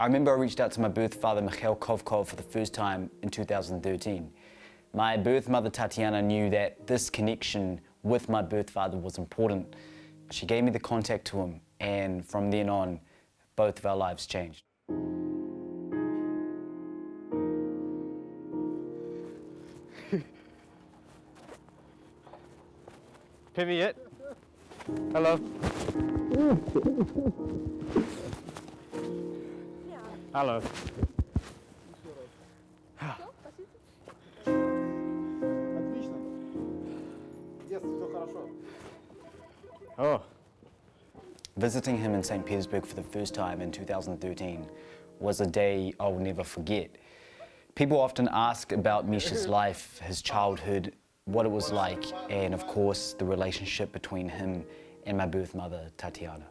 I remember I reached out to my birth father, Mihail, for the first time in 2013. My birth mother, Tatyana, knew that this connection with my birth father was important. She gave me the contact to him, and from then on, both of our lives changed. Привет. Hello. Hello. Отлично. Yes, все хорошо. Oh. Visiting him in St. Petersburg for the first time in 2013 was a day I'll never forget. People often ask about Misha's life, his childhood, what it was like, and of course, the relationship between him and my birth mother, Tatyana.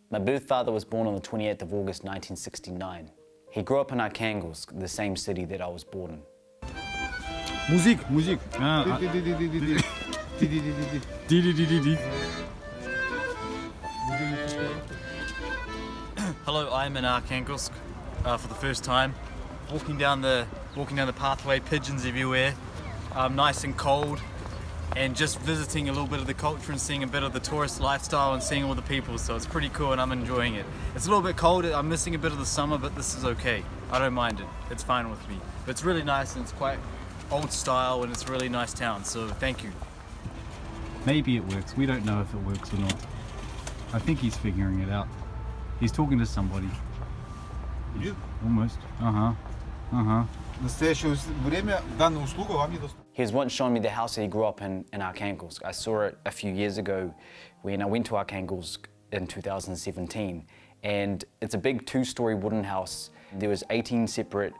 My birth father was born on the 28th of August 1969. He grew up in Arkhangelsk, the same city that I was born in. Music. Hello, I'm in Arkhangelsk for the first time. Walking down the pathway, pigeons everywhere, nice and cold, and just visiting a little bit of the culture and seeing a bit of the tourist lifestyle and seeing all the people. So it's pretty cool, and I'm enjoying it. It's a little bit cold. I'm missing a bit of the summer, but this is okay. I don't mind it. It's fine with me. But it's really nice, and it's quite old style, and it's a really nice town. So thank you. Maybe it works. We don't know if it works or not. I think he's figuring it out. He's talking to somebody. Almost. В настоящее время данная услуга вам недоступна. He was once showing me the house that he grew up in Arkhangelsk. I saw it a few years ago when I went to Arkhangelsk in 2017. And it's a big two-story wooden house. There was 18 separate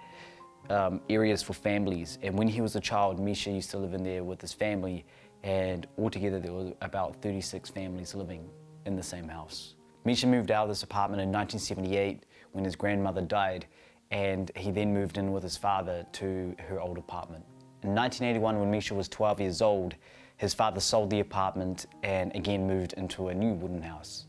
areas for families. And when he was a child, Misha used to live in there with his family. And altogether there were about 36 families living in the same house. Misha moved out of this apartment in 1978 when his grandmother died, and he then moved in with his father to her old apartment. In 1981, when Misha was 12 years old, his father sold the apartment and again moved into a new wooden house.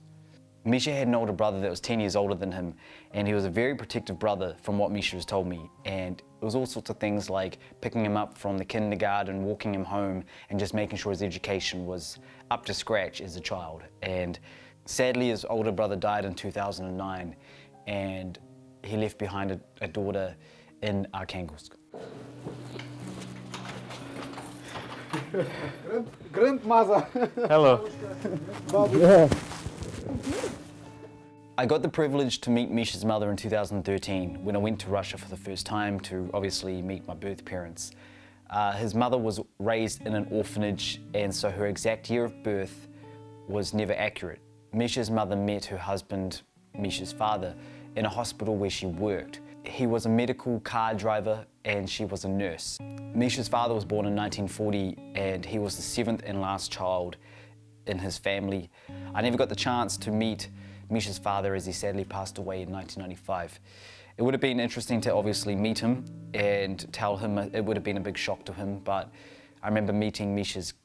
Misha had an older brother that was 10 years older than him, and he was a very protective brother from what Misha has told me. And it was all sorts of things like picking him up from the kindergarten, walking him home, and just making sure his education was up to scratch as a child. And sadly, his older brother died in 2009, and he left behind a daughter in Arkhangelsk. Grandmother. Hello. I got the privilege to meet Misha's mother in 2013 when I went to Russia for the first time to obviously meet my birth parents. His mother was raised in an orphanage, and so her exact year of birth was never accurate. Misha's mother met her husband, Misha's father, in a hospital where she worked. He was a medical car driver and she was a nurse. Misha's father was born in 1940 and he was the seventh and last child in his family. I never got the chance to meet Misha's father as he sadly passed away in 1995. It would have been interesting to obviously meet him and tell him it would have been a big shock to him, but I remember meeting Misha's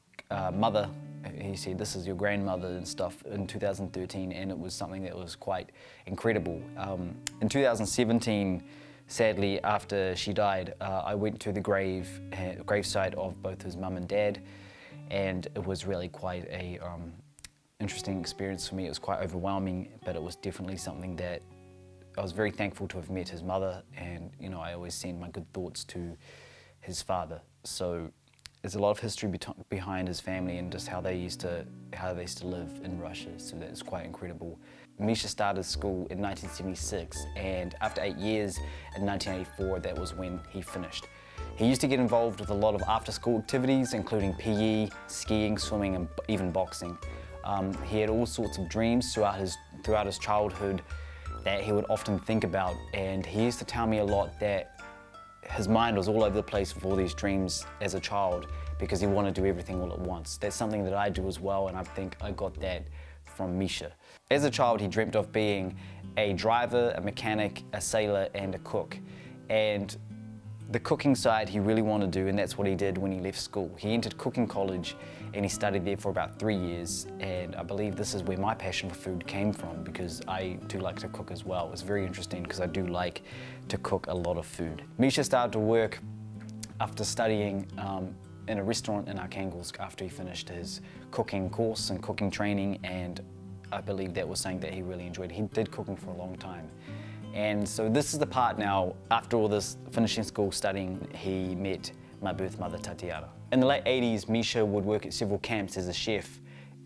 mother. He said, "This is your grandmother" and stuff in 2013, and it was something that was quite incredible. In 2017, sadly, after she died, I went to the gravesite of both his mum and dad, and it was really quite a interesting experience for me. It was quite overwhelming, but it was definitely something that I was very thankful to have met his mother, and I always send my good thoughts to his father. So there's a lot of history behind his family and just how they used to live in Russia, so that's quite incredible. Misha started school in 1976, and after 8 years in 1984, that was when he finished. He used to get involved with a lot of after-school activities, including PE, skiing, swimming, and even boxing. He had all sorts of dreams throughout his childhood that he would often think about, and he used to tell me a lot that his mind was all over the place with all these dreams as a child because he wanted to do everything all at once. That's something that I do as well, and I think I got that from Misha. As a child, he dreamt of being a driver, a mechanic, a sailor, and a cook. And the cooking side he really wanted to do, and that's what he did when he left school. He entered cooking college and he studied there for about 3 years, and I believe this is where my passion for food came from, because I do like to cook as well. It's very interesting because I do like to cook a lot of food. Misha started to work after studying in a restaurant in Arkhangelsk after he finished his cooking course and cooking training, and I believe that was something that he really enjoyed. He did cooking for a long time. And so this is the part now, after all this, finishing school, studying, he met my birth mother, Tatyana. In the late 80s, Misha would work at several camps as a chef,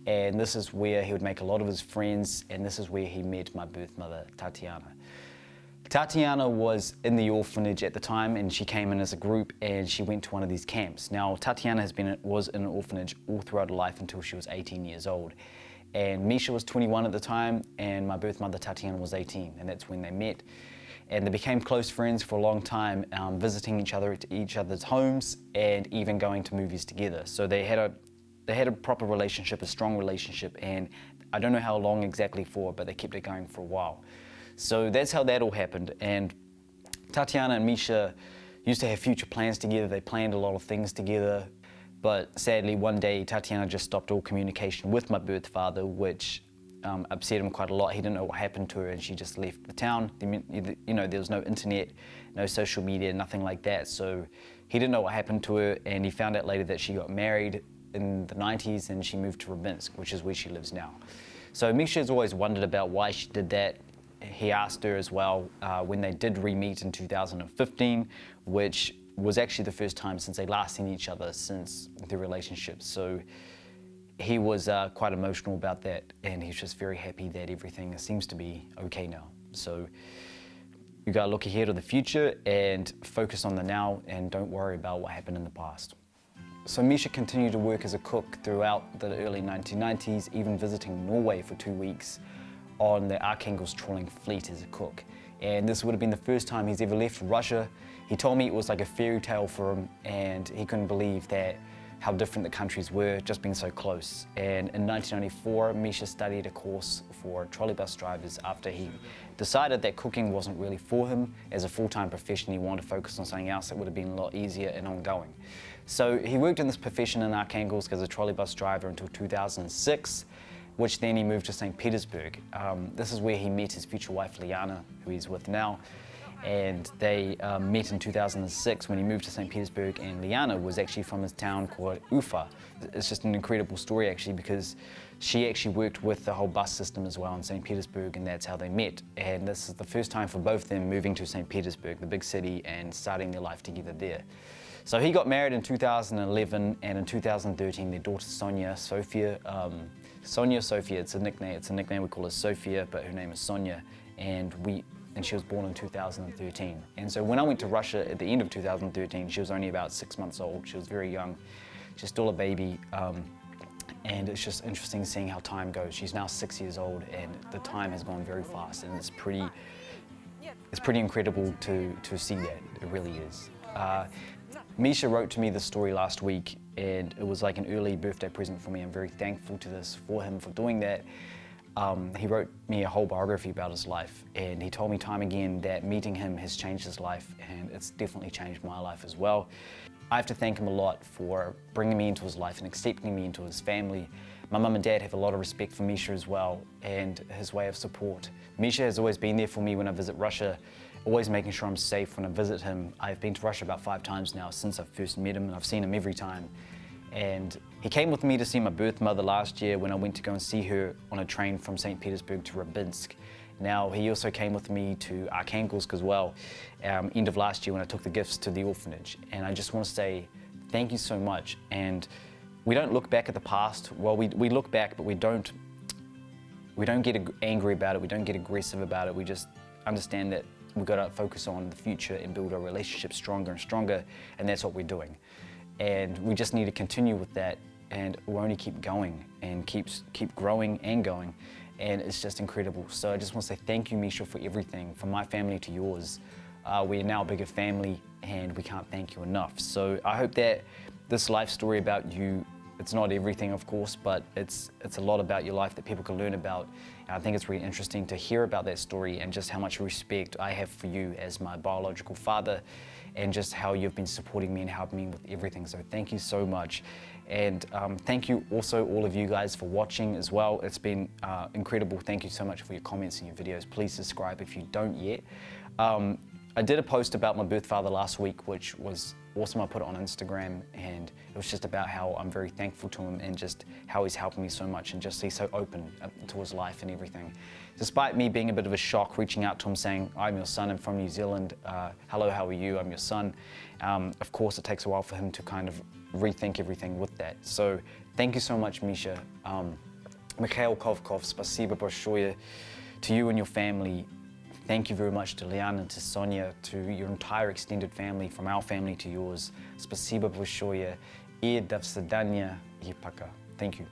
and this is where he would make a lot of his friends, and this is where he met my birth mother, Tatyana. Tatyana was in the orphanage at the time, and she came in as a group, and she went to one of these camps. Now, Tatyana was in an orphanage all throughout her life until she was 18 years old. And Misha was 21 at the time, and my birth mother, Tatyana, was 18, and that's when they met. And they became close friends for a long time, visiting each other at each other's homes and even going to movies together. So they had a proper relationship, a strong relationship, and I don't know how long exactly for, but they kept it going for a while. So that's how that all happened. And Tatyana and Misha used to have future plans together. They planned a lot of things together. But sadly, one day, Tatyana just stopped all communication with my birth father, which upset him quite a lot. He didn't know what happened to her, and she just left the town. You know, there was no internet, no social media, nothing like that. So he didn't know what happened to her, and he found out later that she got married in the 90s, and she moved to Rybinsk, which is where she lives now. So Misha has always wondered about why she did that. He asked her as well when they did re-meet in 2015, which was actually the first time since they last seen each other since their relationship. So he was quite emotional about that, and he's just very happy that everything seems to be okay now. So you gotta look ahead of the future and focus on the now, and don't worry about what happened in the past. So Misha continued to work as a cook throughout the early 1990s, even visiting Norway for 2 weeks on the Arkhangelsk trawling fleet as a cook. And this would have been the first time he's ever left Russia. He told me it was like a fairy tale for him, and he couldn't believe that how different the countries were, just being so close. And in 1994, Misha studied a course for trolley bus drivers after he decided that cooking wasn't really for him. As a full-time profession, he wanted to focus on something else that would have been a lot easier and ongoing. So he worked in this profession in Arkhangelsk as a trolley bus driver until 2006, which then he moved to St. Petersburg. This is where he met his future wife, Liana, who he's with now. And they met in 2006 when he moved to St. Petersburg, and Liana was actually from a town called Ufa. It's just an incredible story actually, because she actually worked with the whole bus system as well in St. Petersburg, and that's how they met. And this is the first time for both of them moving to St. Petersburg, the big city, and starting their life together there. So he got married in 2011, and in 2013 their daughter Sonia, Sofia, it's a nickname we call her Sofia, but her name is Sonia, and she was born in 2013. And so when I went to Russia at the end of 2013, she was only about 6 months old. She was very young. She's still a baby. And it's just interesting seeing how time goes. She's now 6 years old, and the time has gone very fast, and it's pretty incredible to see that. It really is. Misha wrote to me this story last week, and it was like an early birthday present for me. I'm very thankful for him for doing that. He wrote me a whole biography about his life, and he told me time again that meeting him has changed his life, and it's definitely changed my life as well. I have to thank him a lot for bringing me into his life and accepting me into his family. My mum and dad have a lot of respect for Misha as well, and his way of support. Misha has always been there for me when I visit Russia, always making sure I'm safe when I visit him. I've been to Russia about 5 times now since I first met him, and I've seen him every time. And he came with me to see my birth mother last year when I went to go and see her on a train from St. Petersburg to Rybinsk. Now, he also came with me to Arkhangelsk as well, end of last year when I took the gifts to the orphanage. And I just want to say thank you so much. And we don't look back at the past. Well, we look back, but we don't get angry about it. We don't get aggressive about it. We just understand that we've got to focus on the future and build our relationship stronger and stronger. And that's what we're doing. And we just need to continue with that, and we'll only keep going and keep growing and going, and it's just incredible. So I just want to say thank you, Misha, for everything, from my family to yours. We're now a bigger family, and we can't thank you enough. So I hope that this life story about you it's not everything, of course, but it's a lot about your life that people can learn about. And I think it's really interesting to hear about that story and just how much respect I have for you as my biological father, and just how you've been supporting me and helping me with everything. So thank you so much. And thank you also all of you guys for watching as well. It's been incredible. Thank you so much for your comments and your videos. Please subscribe if you don't yet. I did a post about my birth father last week, which was awesome. I put it on Instagram, and it was just about how I'm very thankful to him and just how he's helping me so much, and just he's so open to his life and everything. Despite me being a bit of a shock, reaching out to him saying, I'm your son, I'm from New Zealand, hello, how are you, I'm your son. Of course, it takes a while for him to kind of rethink everything with that. So thank you so much, Misha. Mihail Kovkov, spasibo большое to you and your family. Thank you very much to Liana, to Sonia, to your entire extended family, from our family to yours. Спасибо большое. И до свидания. И пока. Thank you.